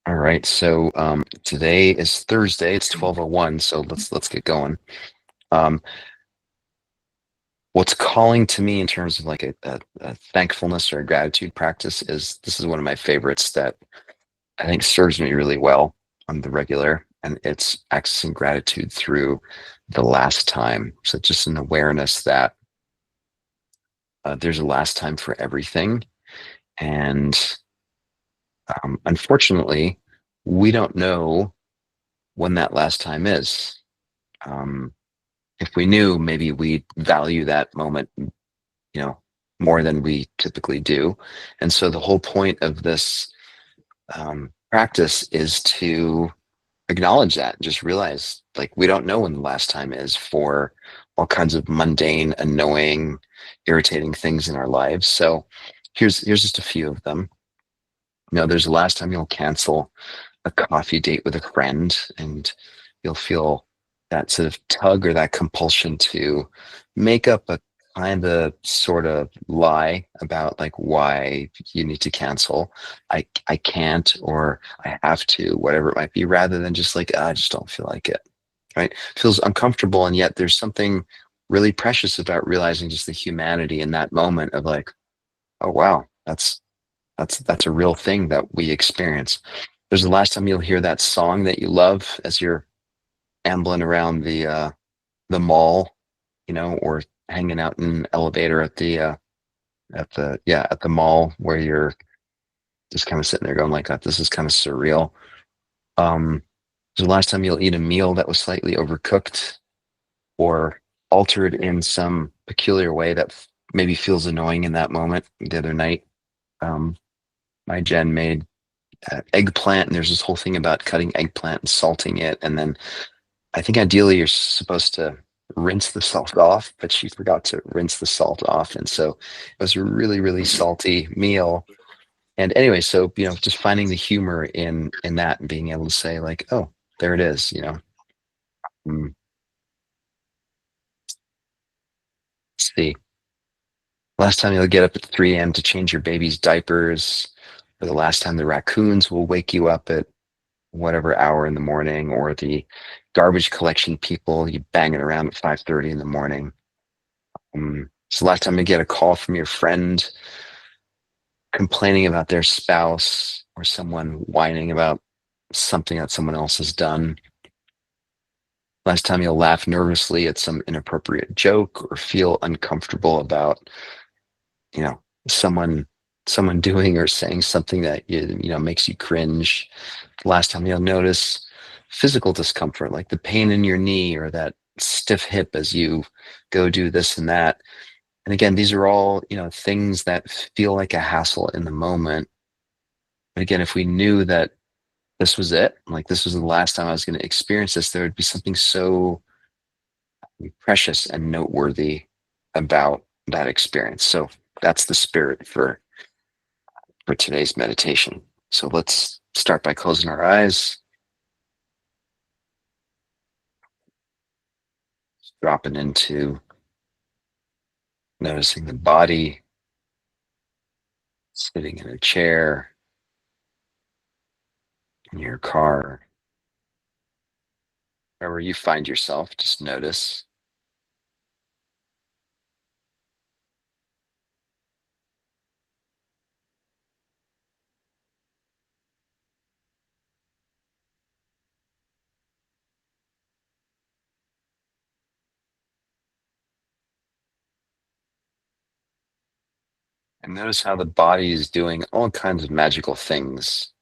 All right, so today is Thursday. It's 12:01, so let's get going. Um, what's calling to me in terms of like a thankfulness or a gratitude practice is this is one of my favorites that I think serves me really well on the regular, and it's accessing gratitude through the last time. So just an awareness that there's a last time for everything, and unfortunately, we don't know when that last time is. Um, if we knew, maybe we'd value that moment, more than we typically do. And so the whole point of this practice is to acknowledge that and just realize like we don't know when the last time is for all kinds of mundane, annoying, irritating things in our lives. So here's just a few of them. There's the last time you'll cancel a coffee date with a friend, and you'll feel that sort of tug or that compulsion to make up a kind of sort of lie about like why you need to cancel. I can't, or I have to, whatever it might be, rather than just like, I just don't feel like it. Right? Feels uncomfortable, and yet there's something really precious about realizing just the humanity in that moment of like, oh wow, that's a real thing that we experience. There's the last time you'll hear that song that you love as you're ambling around the mall, or hanging out in an elevator at the mall where you're just kind of sitting there going like that. This is kind of surreal. There's the last time you'll eat a meal that was slightly overcooked or altered in some peculiar way that maybe feels annoying in that moment. The other night, um, my Jen made eggplant, and there's this whole thing about cutting eggplant and salting it, and then I think ideally you're supposed to rinse the salt off, but she forgot to rinse the salt off, and so it was a really really salty meal. And anyway, so just finding the humor in that and being able to say like, oh, there it is. Mm, let's see. Last time you'll get up at 3 a.m. to change your baby's diapers, or the last time the raccoons will wake you up at whatever hour in the morning, or the garbage collection people you banging around at 5:30 in the morning. It's the last time you get a call from your friend complaining about their spouse, or someone whining about something that someone else has done. Last time you'll laugh nervously at some inappropriate joke or feel uncomfortable about, you know, someone someone doing or saying something that makes you cringe. Last time you'll notice physical discomfort, like the pain in your knee or that stiff hip as you go do this and that. And again, these are all, things that feel like a hassle in the moment. But again, if we knew that this was it, like this was the last time I was going to experience this, there would be something so precious and noteworthy about that experience. So that's the spirit for today's meditation. So let's start by closing our eyes, dropping into noticing the body, sitting in a chair, in your car, wherever you find yourself, just notice. And notice how the body is doing all kinds of magical things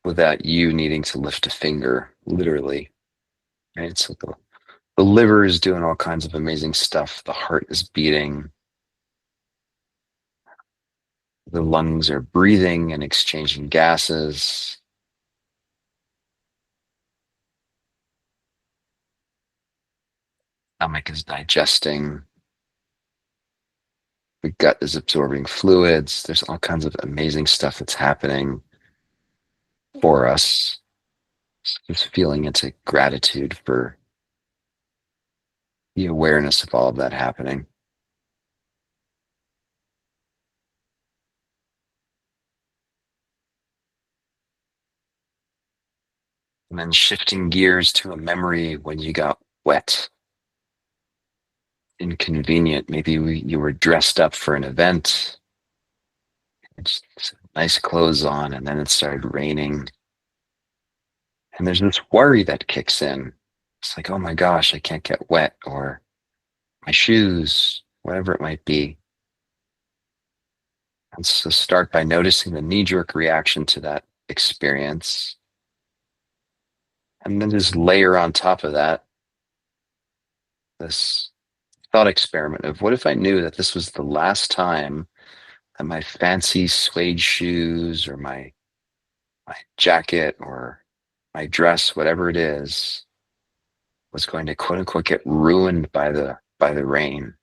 without you needing to lift a finger, literally. Right? So the liver is doing all kinds of amazing stuff. The heart is beating. The lungs are breathing and exchanging gases. Stomach is digesting. The gut is absorbing fluids. There's all kinds of amazing stuff that's happening for us. Just feeling into gratitude for the awareness of all of that happening. And then shifting gears to a memory when you got wet, inconvenient. Maybe you were dressed up for an event, just nice clothes on, and then it started raining. And there's this worry that kicks in. It's like, oh my gosh, I can't get wet, or my shoes, whatever it might be. And so start by noticing the knee jerk reaction to that experience. And then just layer on top of that this thought experiment of what if I knew that this was the last time that my fancy suede shoes or my jacket or my dress, whatever it is, was going to quote unquote get ruined by the rain.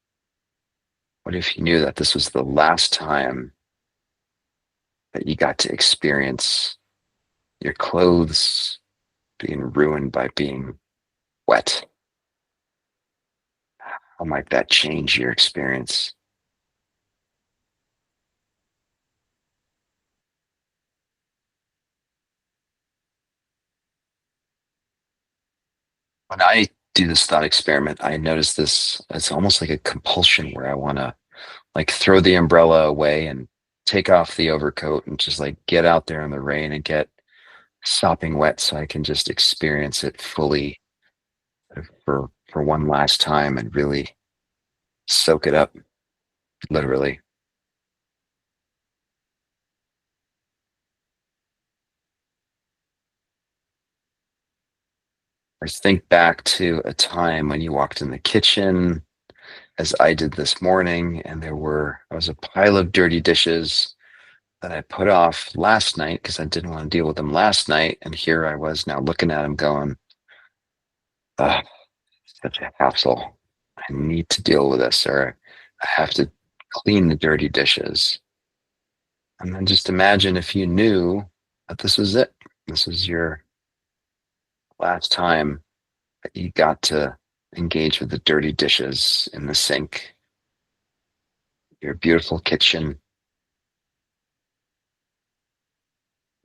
What if you knew that this was the last time that you got to experience your clothes being ruined by being wet? How might that change your experience? When I do this thought experiment, I notice this, it's almost like a compulsion where I want to like throw the umbrella away and take off the overcoat and just like get out there in the rain and get sopping wet so I can just experience it fully for one last time and really soak it up, literally. Or think back to a time when you walked in the kitchen, as I did this morning, and there was a pile of dirty dishes that I put off last night because I didn't want to deal with them last night. And here I was now looking at them going, ah, such a hassle. I need to deal with this, or I have to clean the dirty dishes. And then just imagine if you knew that this was it. This was your last time that you got to engage with the dirty dishes in the sink, your beautiful kitchen,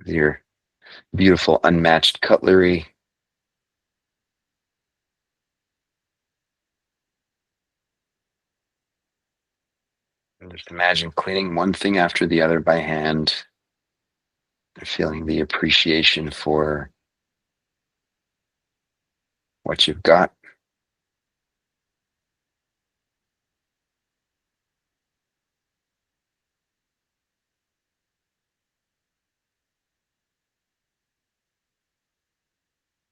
your beautiful unmatched cutlery. And just imagine cleaning one thing after the other by hand and feeling the appreciation for what you've got.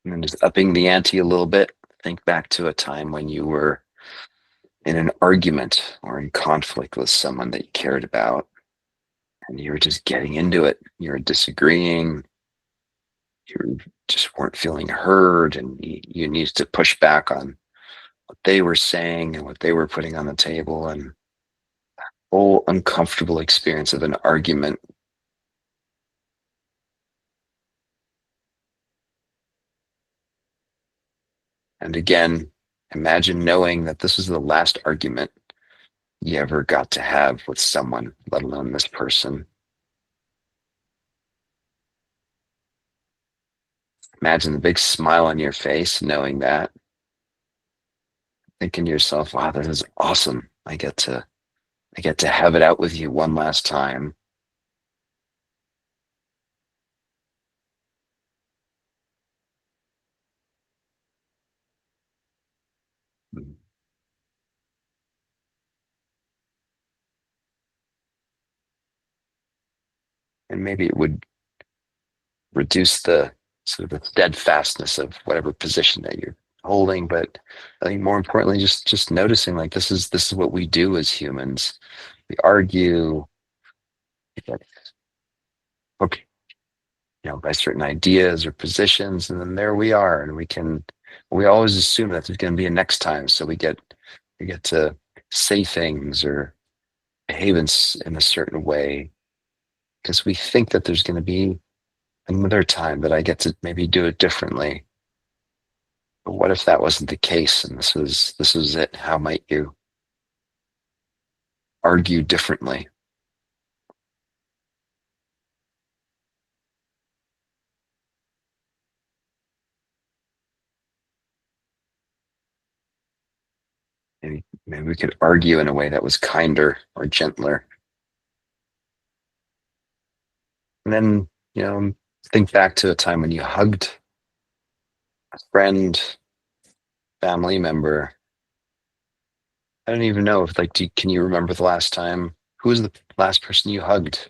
And then just upping the ante a little bit. Think back to a time when you were in an argument or in conflict with someone that you cared about, and you were just getting into it. You were disagreeing, you just weren't feeling heard, and you needed to push back on what they were saying and what they were putting on the table, and whole uncomfortable experience of an argument. And again, imagine knowing that this was the last argument you ever got to have with someone, let alone this person. Imagine the big smile on your face knowing that, thinking to yourself, wow, this is awesome. I get to have it out with you one last time. And maybe it would reduce the sort of the steadfastness of whatever position that you're holding. But I think more importantly, just noticing like this is what we do as humans. We argue, we get hooked, by certain ideas or positions, and then there we are, and we always assume that there's going to be a next time, so we get to say things or behave in a certain way because we think that there's going to be another time that I get to maybe do it differently. But what if that wasn't the case and this was it? How might you argue differently? Maybe we could argue in a way that was kinder or gentler. And then, you know, think back to a time when you hugged a friend, family member. I don't even know if, like, can you remember the last time? Who was the last person you hugged?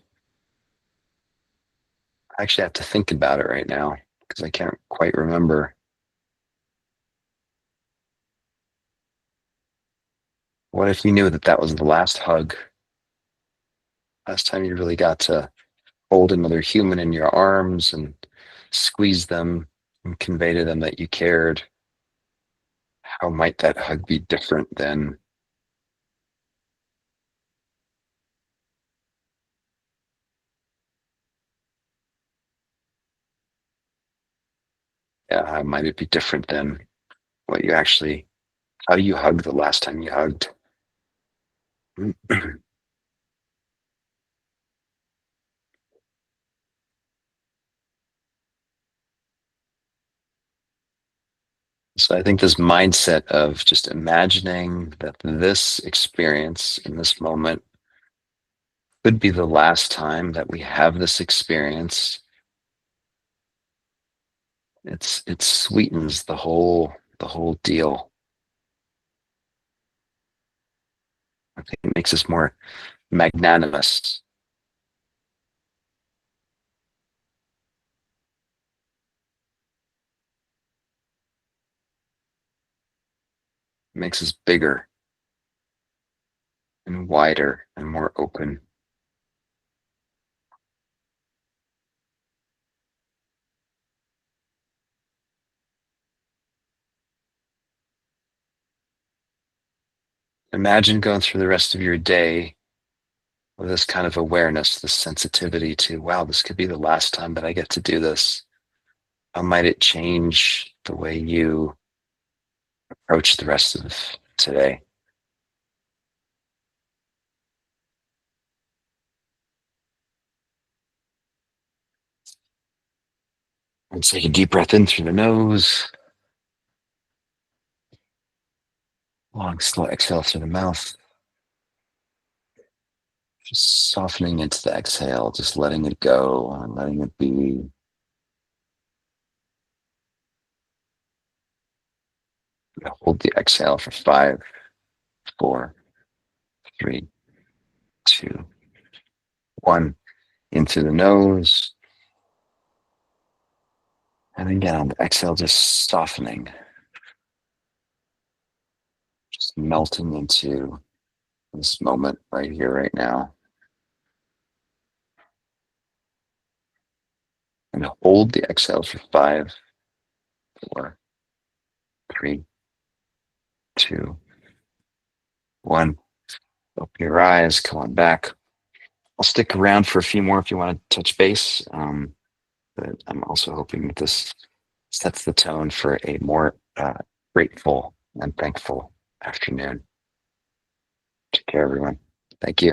I actually have to think about it right now because I can't quite remember. What if you knew that that was the last hug, last time you really got to hold another human in your arms and squeeze them and convey to them that you cared? How might that hug be different than, yeah, how might it be different than what you actually, how do you hug the last time you hugged? So I think this mindset of just imagining that this experience in this moment could be the last time that we have this experience. It sweetens the whole deal. I think it makes us more magnanimous. It makes us bigger and wider and more open. Imagine going through the rest of your day with this kind of awareness, this sensitivity to, wow, this could be the last time that I get to do this. How might it change the way you approach the rest of today? And take a deep breath in through the nose, long, slow exhale through the mouth, just softening into the exhale, just letting it go and letting it be. Hold the exhale for 5, 4, 3, 2, 1. In through the nose. And again, on the exhale, just softening, just melting into this moment right here, right now. And hold the exhale for 5, 4, 3, 2, 1. Open your eyes, come on back. I'll stick around for a few more if you want to touch base. But I'm also hoping that this sets the tone for a more grateful and thankful afternoon. Take care, everyone. Thank you.